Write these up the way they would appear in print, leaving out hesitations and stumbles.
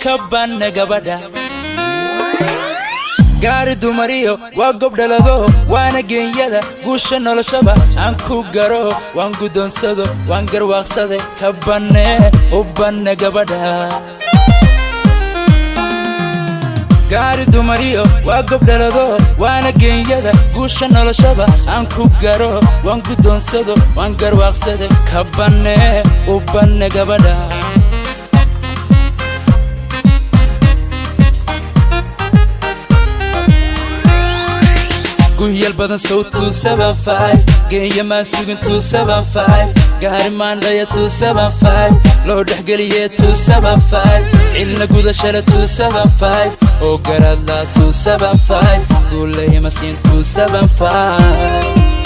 kabane gabadha gaari dumariyo waa gobdhalado waana geenyada guusha noloshaba aan ku garo waan gudoonsado waan garwaaqsade kabane gabadha gaari dumariyo waa gobdhalado waana geenyada guusha noloshaba aan ku garo waan gudoonsado waan garwaaqsade kabane gabadha Guyal badan so 275 Geeya maan sugin 275 Gaari maan dhaya 275 Loo dhexgeliye 275 Cilna gudashale 275 Oo garadla 275 Guulahi masiin 275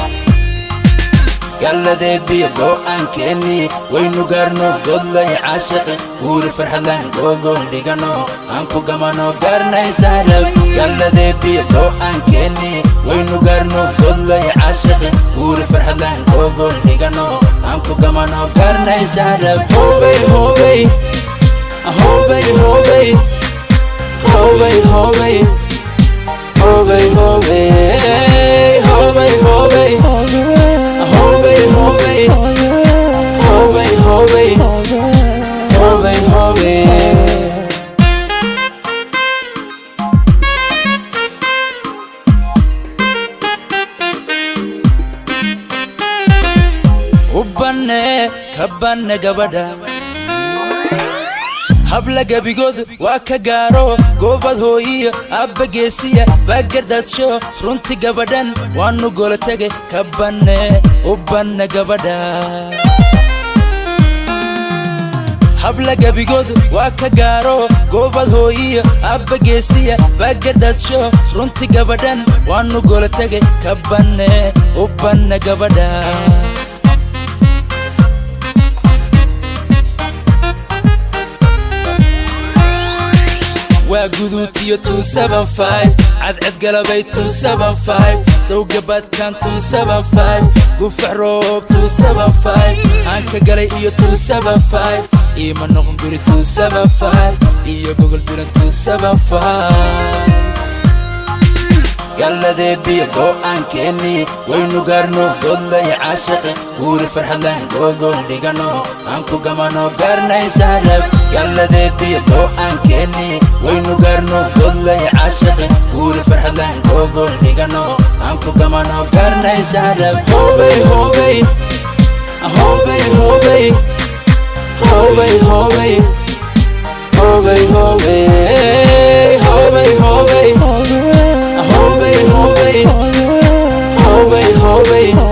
Galladee biyo go'aan keeni waynu gaarno godlay caashiqin guuri farxadlaan googol dhigano aan ku gamano gaarnaysaan rab Galladee biyo go'aan keeni waynu gaarno godlay caashiqin guuri farxadlaan googol dhigano aan ku gamano gaarnaysaan rab Hobay hobay hobay hobay hobay hobay hobay hobay hobay hobay Hobay, hobay, hobay, hobay, hobay, hobay. Kabane gabadha habla gabigood waa ka gaaro goobad hooyiyo abba geesiya baagardaadsho runti gabadhan waanu gola tagay kabane gabadha habla gabigood waa ka gaaro goobad hooyiyo abba geesiya baagardaadsho runti gabadhan waanu gola tagay kabane gabadha waa guduutiyo 275 cadcad galabay 275 sow gabadkan 275 gufax roob 275 aan ka galay iyo 275 iima noqon guri 275 iyo gogol biran 275 Galladee biyo go'aan keeni waynu gaarno godlay caashiqin guuri farxadlaan googol dhigano aan ku gamano gaarnaysaan rab Galladee biyo go'aan keeni waynu gaarno godlay caashiqin guuri farxadlaan googol dhigano aan ku gamano gaarnaysaan rab Hobay hobay hobay hobay hobay hobay hobay hobay hobay hobay Hobay, hobay, hobay, hobay.